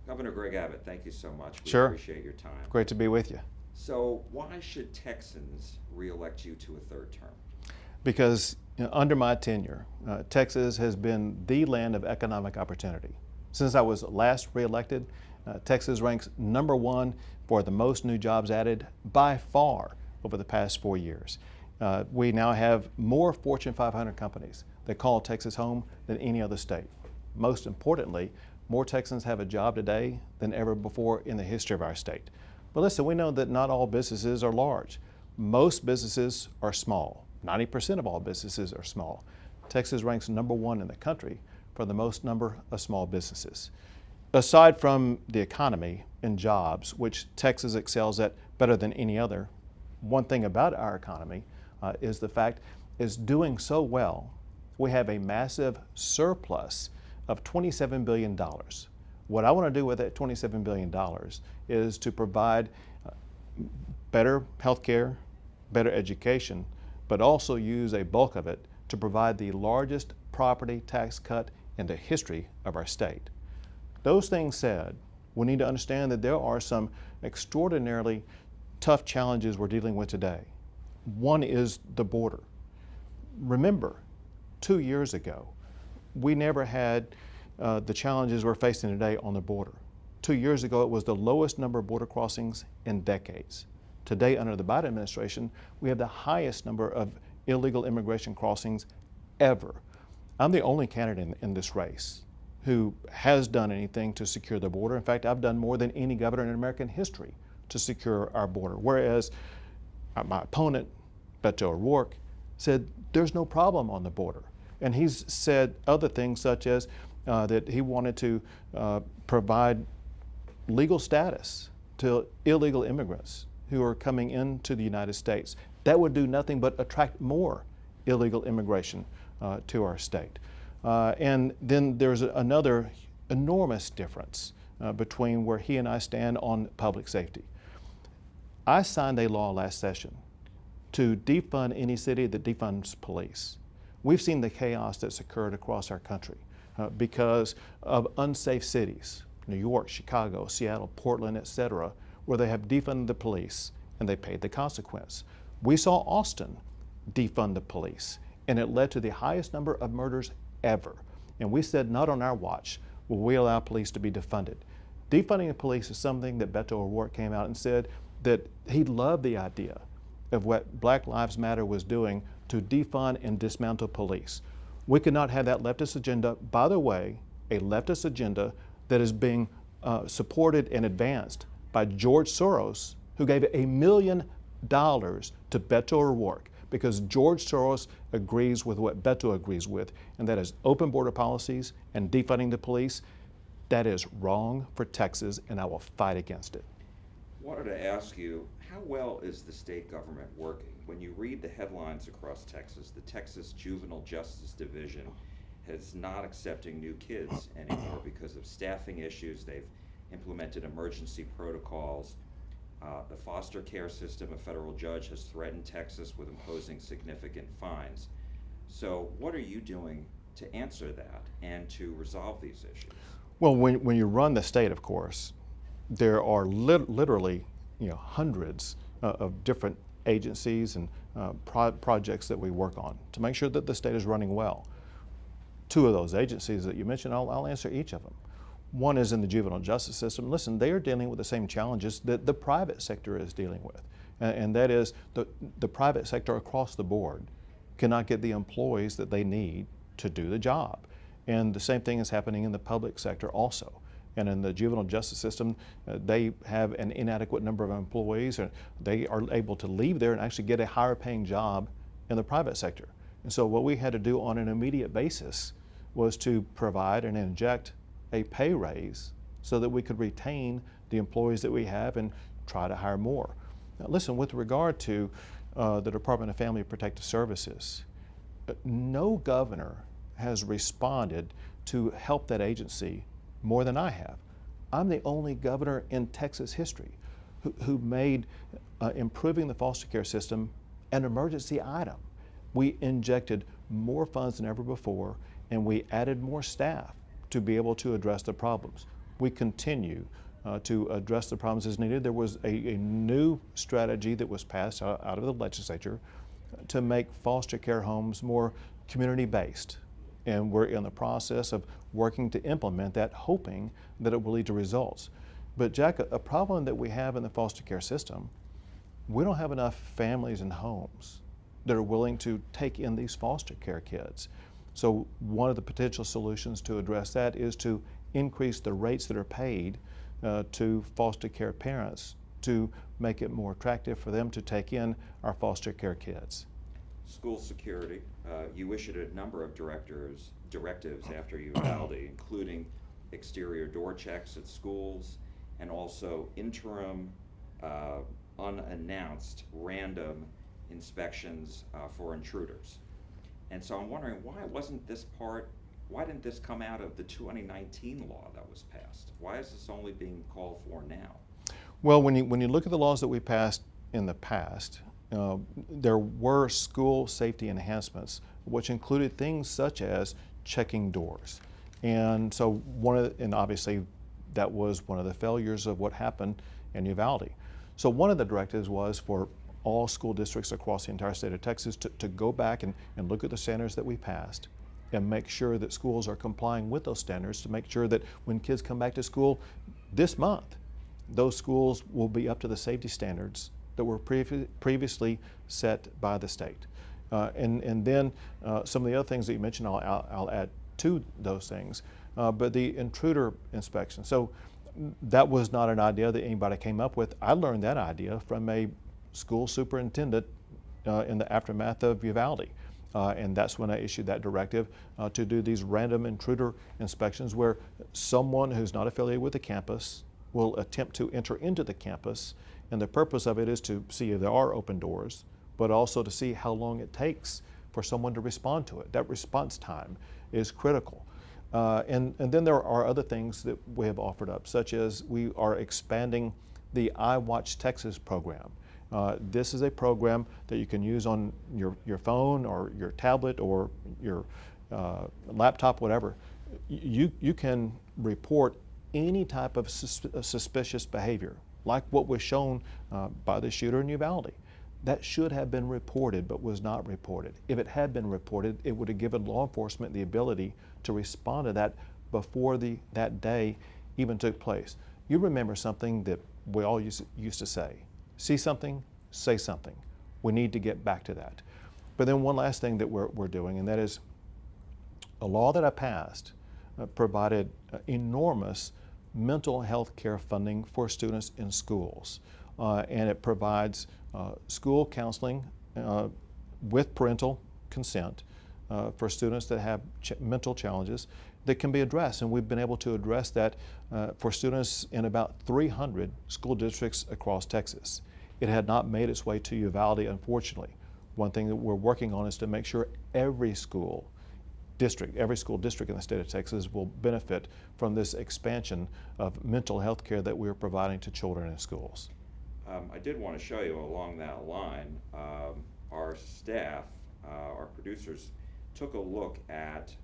Governor Greg Abbott, thank you so much. We Sure. appreciate your time. Great to be with you. So why should Texans reelect you to a third term? Because under my tenure, Texas has been the land of economic opportunity. Since I was last reelected, Texas ranks #1 for the most new jobs added by far over the past 4 years. We now have more Fortune 500 companies that call Texas home than any other state. Most importantly, more Texans have a job today than ever before in the history of our state. But listen, we know that not all businesses are large. Most businesses are small. 90% of all businesses are small. Texas ranks #1 in the country for the most number of small businesses. Aside from the economy and jobs, which Texas excels at better than any other, one thing about our economy is the fact is doing so well, we have a massive surplus of $27 billion. What I want to do with that $27 billion is to provide better health care, better education, but also use a bulk of it to provide the largest property tax cut in the history of our state. Those things said, we need to understand that there are some extraordinarily tough challenges we're dealing with today. One is the border. Remember, 2 years ago, we never had the challenges we're facing today on the border. 2 years ago, it was the lowest number of border crossings in decades. Today, under the Biden administration, we have the highest number of illegal immigration crossings ever. I'm the only candidate in this race who has done anything to secure the border. In fact, I've done more than any governor in American history to secure our border. Whereas my opponent, Beto O'Rourke, said there's no problem on the border. And he's said other things such as that he wanted to provide legal status to illegal immigrants who are coming into the United States. That would do nothing but attract more illegal immigration to our state. And then there's another enormous difference between where he and I stand on public safety. I signed a law last session to defund any city that defunds police. We've seen the chaos that's occurred across our country because of unsafe cities, New York, Chicago, Seattle, Portland, etc., where they have defunded the police and they paid the consequence. We saw Austin defund the police, and it led to the highest number of murders ever. And we said, not on our watch will we allow police to be defunded. Defunding the police is something that Beto O'Rourke came out and said that he loved the idea of what Black Lives Matter was doing to defund and dismantle police. We could not have that leftist agenda. By the way, a leftist agenda that is being supported and advanced by George Soros, who gave $1 million to Beto O'Rourke because George Soros agrees with what Beto agrees with, and that is open border policies and defunding the police. That is wrong for Texas, and I will fight against it. Wanted to ask you, how well is the state government working? When you read the headlines across Texas, the Texas Juvenile Justice Division is not accepting new kids anymore because of staffing issues. They've implemented emergency protocols. The foster care system, a federal judge has threatened Texas with imposing significant fines. So what are you doing to answer that and to resolve these issues? Well, when you run the state, of course, there are literally hundreds of different agencies and projects that we work on to make sure that the state is running well. Two of those agencies that you mentioned, I'll answer each of them. One is in the juvenile justice system. Listen, they are dealing with the same challenges that the private sector is dealing with. And that is the private sector across the board cannot get the employees that they need to do the job. And the same thing is happening in the public sector also. And in the juvenile justice system, they have an inadequate number of employees, and they are able to leave there and actually get a higher paying job in the private sector. And so what we had to do on an immediate basis was to provide and inject a pay raise so that we could retain the employees that we have and try to hire more. Now listen, with regard to the Department of Family and Protective Services, no governor has responded to help that agency more than I have. I'm the only governor in Texas history who made improving the foster care system an emergency item. We injected more funds than ever before, and we added more staff to be able to address the problems. we continue to address the problems as needed. There was a new strategy that was passed out of the legislature to make foster care homes more community-based. And we're in the process of working to implement that, hoping that it will lead to results. But Jack, a problem that we have in the foster care system, we don't have enough families and homes that are willing to take in these foster care kids. So one of the potential solutions to address that is to increase the rates that are paid to foster care parents to make it more attractive for them to take in our foster care kids. School security, you issued a number of directives after Uvalde, including exterior door checks at schools and also interim, unannounced, random inspections for intruders. And so I'm wondering, why didn't this come out of the 2019 law that was passed? Why is this only being called for now? Well, when you look at the laws that we passed in the past, there were school safety enhancements, which included things such as checking doors. And so and obviously that was one of the failures of what happened in Uvalde. So one of the directives was for all school districts across the entire state of Texas to go back and look at the standards that we passed and make sure that schools are complying with those standards, to make sure that when kids come back to school this month, those schools will be up to the safety standards that were previously set by the state. And then some of the other things that you mentioned, I'll add to those things. But the intruder inspection. So that was not an idea that anybody came up with. I learned that idea from a school superintendent in the aftermath of Uvalde. And that's when I issued that directive to do these random intruder inspections where someone who's not affiliated with the campus will attempt to enter into the campus. And the purpose of it is to see if there are open doors, but also to see how long it takes for someone to respond to it. That response time is critical. And then there are other things that we have offered up, such as we are expanding the iWatch Texas program. This is a program that you can use on your phone or your tablet or your laptop, whatever. You can report any type of suspicious behavior, like what was shown by the shooter in Uvalde. That should have been reported, but was not reported. If it had been reported, it would have given law enforcement the ability to respond to that before that day even took place. You remember something that we all used to say: see something, say something. We need to get back to that. But then one last thing that we're doing, and that is a law that I passed provided enormous mental health care funding for students in schools. And it provides school counseling with parental consent for students that have mental challenges that can be addressed. And we've been able to address that for students in about 300 school districts across Texas. It had not made its way to Uvalde, unfortunately. One thing that we're working on is to make sure every school district in the state of Texas will benefit from this expansion of mental health care that we are providing to children in schools. I did want to show you along that line, our staff, our producers, took a look at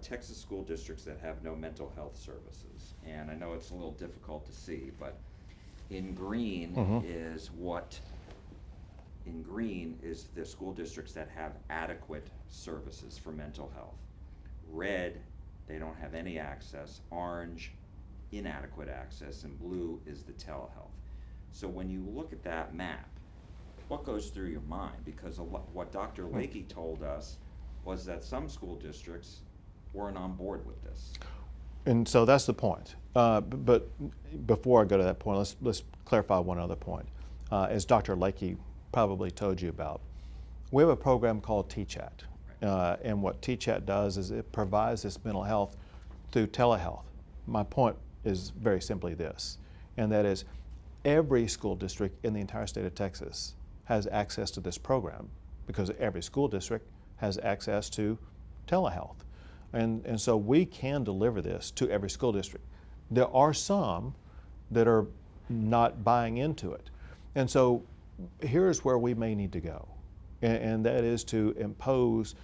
Texas school districts that have no mental health services. And I know it's a little difficult to see, but in green is the school districts that have adequate services for mental health. Red, they don't have any access. Orange, inadequate access. And blue is the telehealth. So when you look at that map, what goes through your mind? Because what Dr. Lakey told us was that some school districts weren't on board with this. And so that's the point. But before I go to that point, let's clarify one other point. As Dr. Lakey probably told you about, we have a program called TChat. And what TChat does is it provides this mental health through telehealth. My point is very simply this, and that is every school district in the entire state of Texas has access to this program because every school district has access to telehealth. And so we can deliver this to every school district. There are some that are not buying into it. And so here's where we may need to go, and that is to impose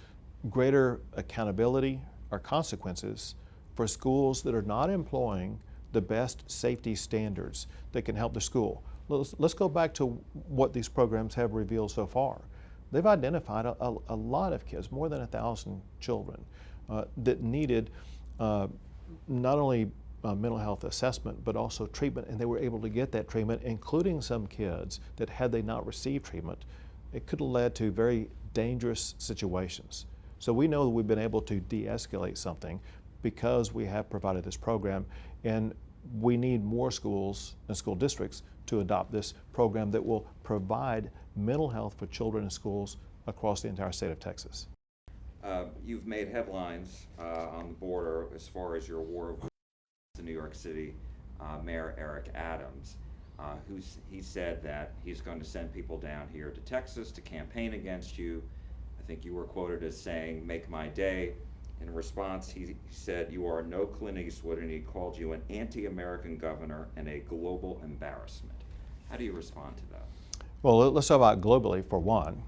greater accountability or consequences for schools that are not employing the best safety standards that can help the school. Let's go back to what these programs have revealed so far. They've identified a lot of kids, more than 1,000 children, that needed not only mental health assessment, but also treatment, and they were able to get that treatment, including some kids that had they not received treatment, it could have led to very dangerous situations. So we know that we've been able to de-escalate something because we have provided this program, and we need more schools and school districts to adopt this program that will provide mental health for children in schools across the entire state of Texas. You've made headlines on the border as far as your war of to New York City Mayor Eric Adams. He said that he's going to send people down here to Texas to campaign against you. I think you were quoted as saying, "Make my day." In response, he said you are no Clint Eastwood, and he called you an anti-American governor and a global embarrassment. How do you respond to that? Well, let's talk about globally for one.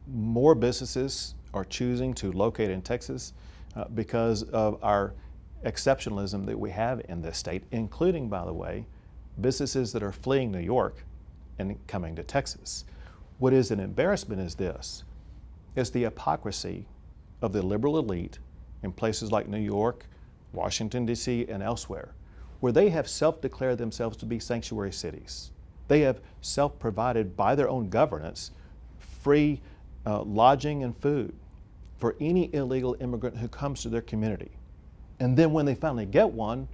More businesses are choosing to locate in Texas because of our exceptionalism that we have in this state, including, by the way, businesses that are fleeing New York and coming to Texas. What is an embarrassment is this: it's the hypocrisy of the liberal elite in places like New York, Washington, D.C., and elsewhere, where they have self-declared themselves to be sanctuary cities. They have self-provided by their own governance free lodging and food for any illegal immigrant who comes to their community. And then when they finally get one,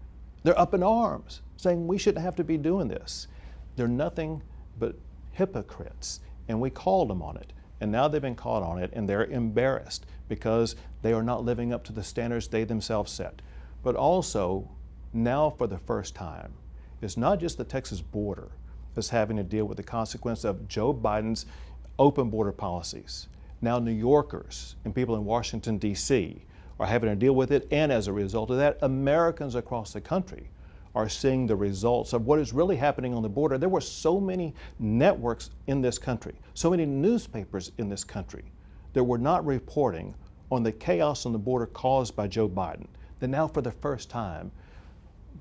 they're up in arms saying we shouldn't have to be doing this. They're nothing but hypocrites, and we called them on it. And now they've been caught on it, and they're embarrassed because they are not living up to the standards they themselves set. But also, now for the first time, it's not just the Texas border that's having to deal with the consequence of Joe Biden's open border policies. Now New Yorkers and people in Washington, D.C. are having to deal with it, and as a result of that, Americans across the country are seeing the results of what is really happening on the border. There were so many networks in this country, so many newspapers in this country that were not reporting on the chaos on the border caused by Joe Biden, that now for the first time,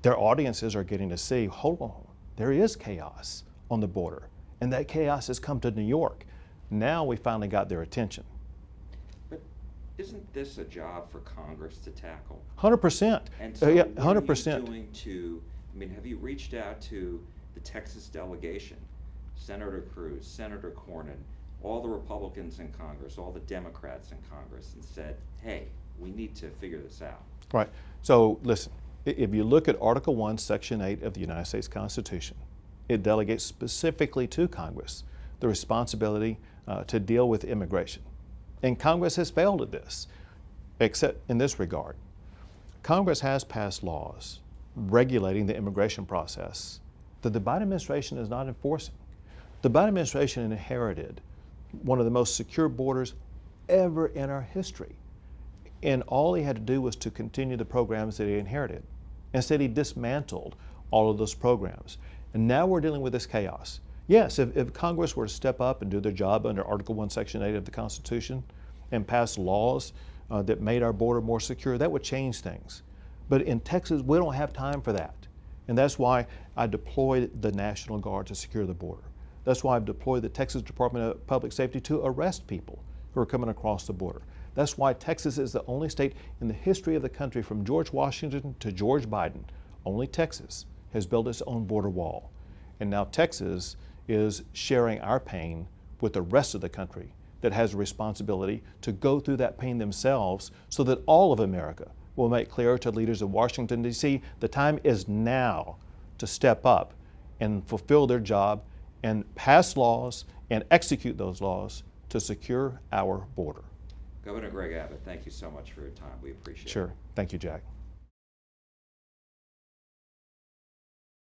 their audiences are getting to see, hold on, there is chaos on the border, and that chaos has come to New York. Now we finally got their attention. But isn't this a job for Congress to tackle? 100%. And so yeah, what 100%. are you doing to, have you reached out to the Texas delegation, Senator Cruz, Senator Cornyn, all the Republicans in Congress, all the Democrats in Congress, and said, hey, we need to figure this out? Right. So listen, if you look at Article 1, Section 8 of the United States Constitution, it delegates specifically to Congress the responsibility to deal with immigration. And Congress has failed at this, except in this regard. Congress has passed laws regulating the immigration process that the Biden administration is not enforcing. The Biden administration inherited one of the most secure borders ever in our history. And all he had to do was to continue the programs that he inherited. Instead, he dismantled all of those programs. And now we're dealing with this chaos. Yes, if Congress were to step up and do their job under Article 1, Section 8 of the Constitution and pass laws that made our border more secure, that would change things. But in Texas, we don't have time for that. And that's why I deployed the National Guard to secure the border. That's why I've deployed the Texas Department of Public Safety to arrest people who are coming across the border. That's why Texas is the only state in the history of the country, from George Washington to George Biden, only Texas has built its own border wall. And now Texas is sharing our pain with the rest of the country that has a responsibility to go through that pain themselves, so that all of America will make clear to leaders in Washington, D.C., the time is now to step up and fulfill their job and pass laws and execute those laws to secure our border. Governor Greg Abbott, thank you so much for your time. We appreciate it. Sure. Thank you, Jack.